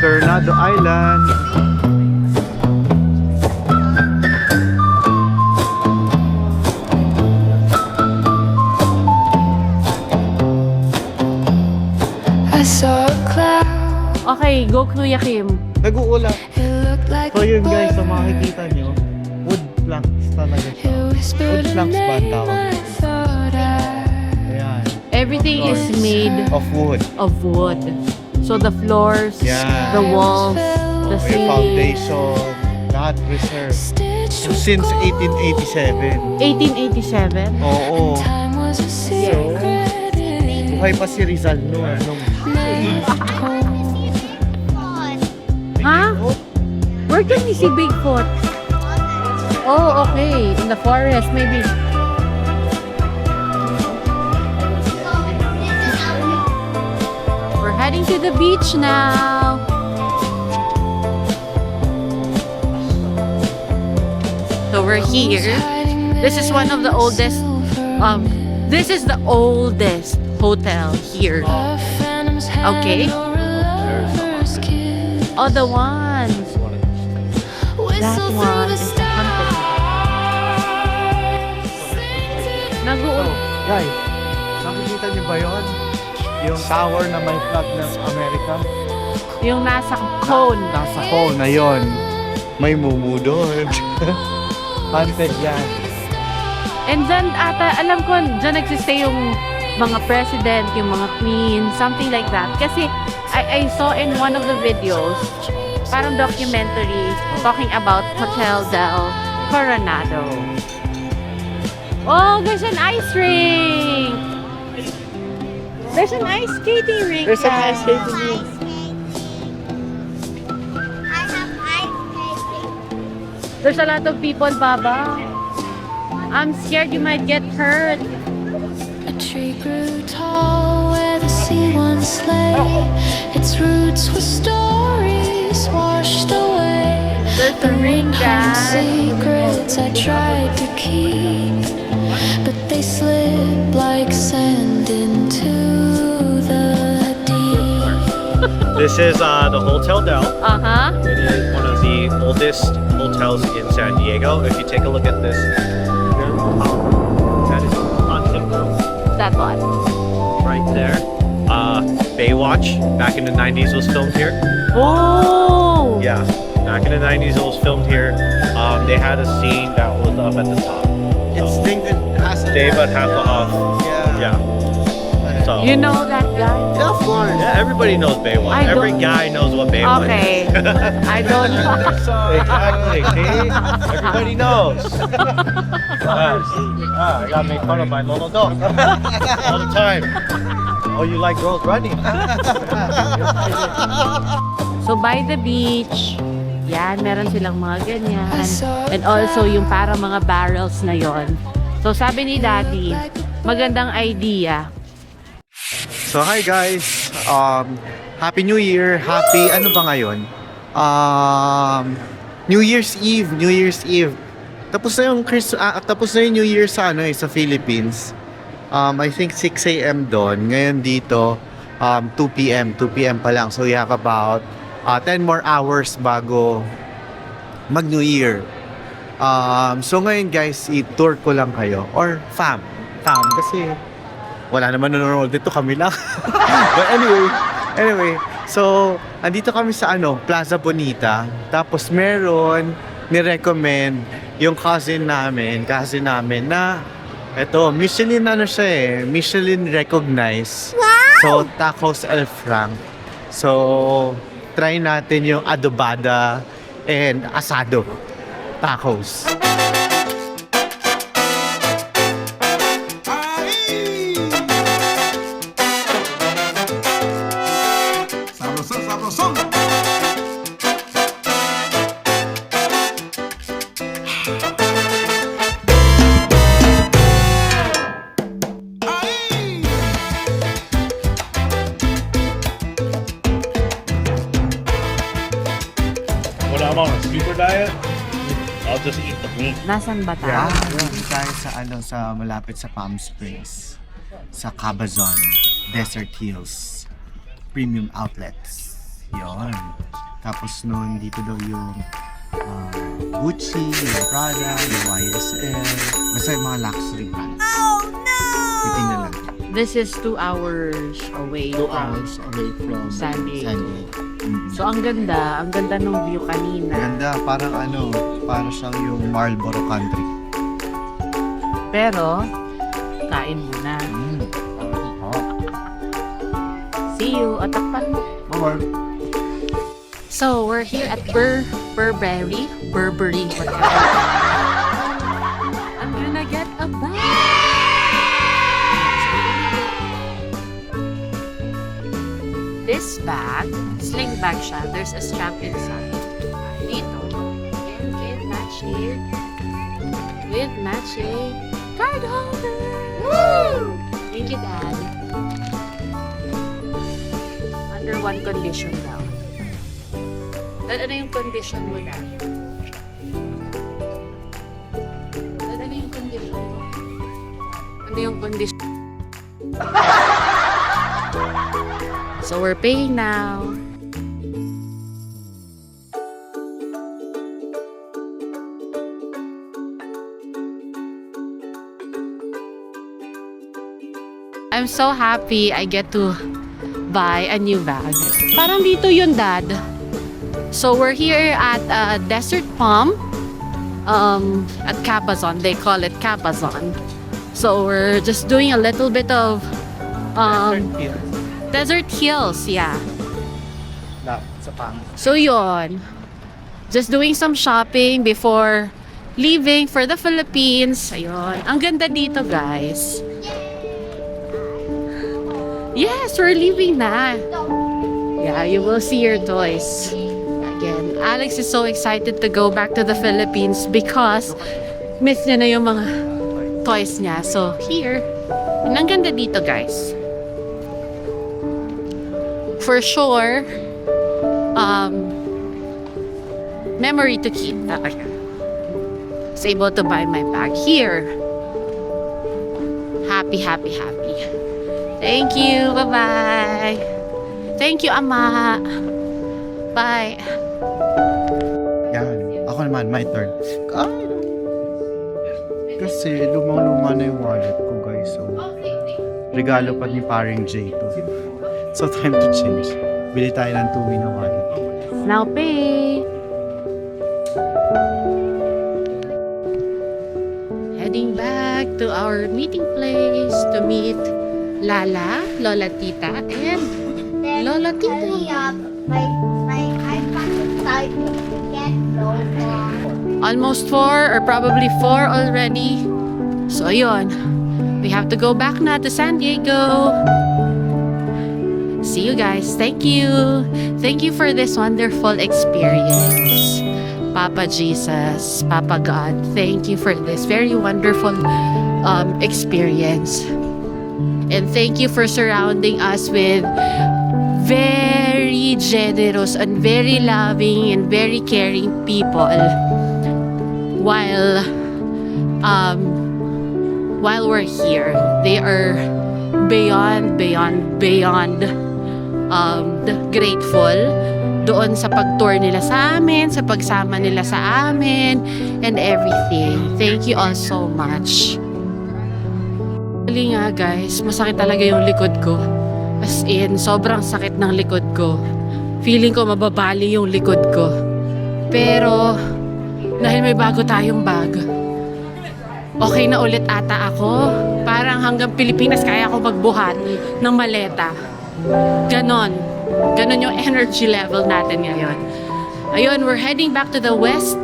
Coronado Island. I saw a cloud. Okay, go Kuya Kim. Nag-uulap. It looked like So yun guys, so makikita nyo, wood planks talaga siya. you whispered Wood a planks ba ang name tawag? I thought Ayan. Everything is made Of wood. of wood. So the floors, Yeah. the walls, the May ceiling. foundation, lahat preserved. stitched with Since 1887. 1887? Oo. time was a secret. Buhay pa si Rizal noon. Ha? Where can we see Bigfoot? Oh, okay. In the forest, maybe. We're heading to the beach now. So we're here. This is one of the oldest, this is the oldest hotel here. Okay. Oh, the ones. That one is the haunted. Guys, nakikita niyo ba yun? Yung tower na may flag ng Amerika? Yung nasa cone. Nasa phone na yun. May mumu doon. Haunted yan. And then ata, alam ko, dyan nagsistay yung mga president, yung mga queen, something like that. Kasi I saw in one of the videos, parang documentary talking about Hotel del Coronado. Oh, there's an ice rink! There's an ice skating rink. There's an ice guys. skating rink. There's a lot of people, Baba. I'm scared you might get hurt. A tree grew tall where the sea once lay. Its roots were stories washed away. There's a ring, Hidden guys. secrets I tried to keep, but they slip like sand into the deep. This is the Hotel Del. Uh-huh. It is one of the oldest hotels in San Diego. If you take a look at this, that is Haunted Room That one. right there. Baywatch back in the 90s was filmed here. Oh! Yeah, back in the 90s it was filmed here. They had a scene that was up at the top. It's David Hasselhoff. David Hasselhoff. Yeah. Yeah. So You know that guy? Yeah, of course. yeah, everybody knows Baywatch. I Every don't- guy knows what Baywatch Okay. is. I don't know. Exactly. See? Everybody knows. I gotta make fun of my little dog all the time. Oh, you like girls running? So by the beach, yan, meron silang mga ganyan. And also yung para mga barrels na yon. So sabi ni Daddy, magandang idea. So hi guys, Happy New Year, Happy ano ba ngayon? New Year's Eve. Tapos na yung tapos na yung New Year sa sa Philippines. I think 6 AM doon. Ngayon dito 2 PM pa lang. So we have about 10 more hours bago mag New Year. So ngayon guys, i-tour ko lang kayo or fam kasi wala naman nanonood dito, kami lang. But anyway, so andito kami sa Plaza Bonita. Tapos meron ni-recommend yung cousin namin na eto, Michelin siya Michelin recognized. So Tacos El Frank. So try natin yung adobada and asado tacos. When I'm on a super diet, I'll just eat the meat. Nasaan ba tayo? Yeah, doon tayo sa malapit sa Palm Springs, sa Cabazon, Desert Hills, Premium Outlets. Yun. Tapos nun, dito daw yung Gucci, yung Prada, yung YSL. Basta yung mga luxury brands. Oh no! Titingnan lang. This is 2 hours away 2 from hours away from San Diego. San Diego. Mm. So ang ganda ng view kanina. Ganda, parang parang siyang yung Marlboro Country. Pero, kain muna. See you. O, takpan mo. So, we're here at Burberry. Whatever. I'm gonna get a bag. This bag, sling bag siya. There's a strap inside. Dito. And with matching card holder. Woo! Thank you, Dad. Under one condition daw. Ano yung condition mo, Dad? Ano yung condition mo? Ano yung condition? So we're paying now. I'm so happy I get to buy a new bag. Parang dito yun, Dad. So we're here at Desert Palm at Cabazon. They call it Cabazon. So we're just doing a little bit of Desert Hills, yeah. Sa pang. So yun, just doing some shopping before leaving for the Philippines. Ayun, ang ganda dito, guys. Yes, we're leaving na. Yeah, you will see your toys. Again, Alex is so excited to go back to the Philippines because miss niya na yung mga toys niya. So here, and ang ganda dito, guys. For sure, memory to keep. I was able to buy my bag here. Happy. Thank you. Bye-bye. Thank you, Ama. Bye. Yan. Ako naman, my turn. Kasi lumang-luma na yung wallet ko, guys. So, regalo pa ni paring J to. So, time to change. Bili tayo ng 2 na wallet. Now pay. Heading back to our meeting place to meet Lala, Lola Tita, and Lola Tito. My iPad is starting to get low. Almost 4 or probably 4 already. So ayun, we have to go back na to San Diego. See you guys. Thank you. Thank you for this wonderful experience. Papa Jesus, Papa God, thank you for this very wonderful experience. And thank you for surrounding us with very generous and very loving and very caring people while we're here. They are beyond grateful doon sa pag-tour nila sa amin, sa pagsama nila sa amin, and everything. Thank you all so much. Actually nga guys, masakit talaga yung likod ko. As in, sobrang sakit ng likod ko. Feeling ko mababali yung likod ko. Pero, dahil may bago tayong bag, okay na ulit ata ako. Parang hanggang Pilipinas kaya ako magbuhat ng maleta. Ganon yung energy level natin ngayon. Ayun, we're heading back to the west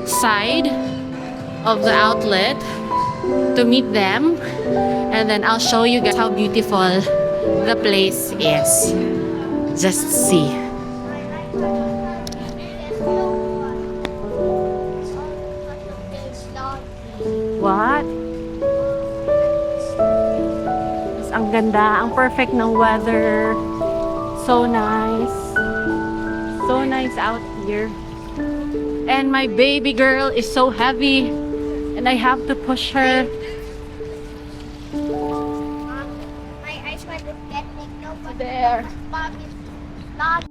side of the outlet to meet them. And then I'll show you guys how beautiful the place is. Just see. What? Ang ganda, ang perfect ng weather. So nice. So nice out here. And my baby girl is so heavy and I have to push her. My iPad is getting low, but There. Mom is not.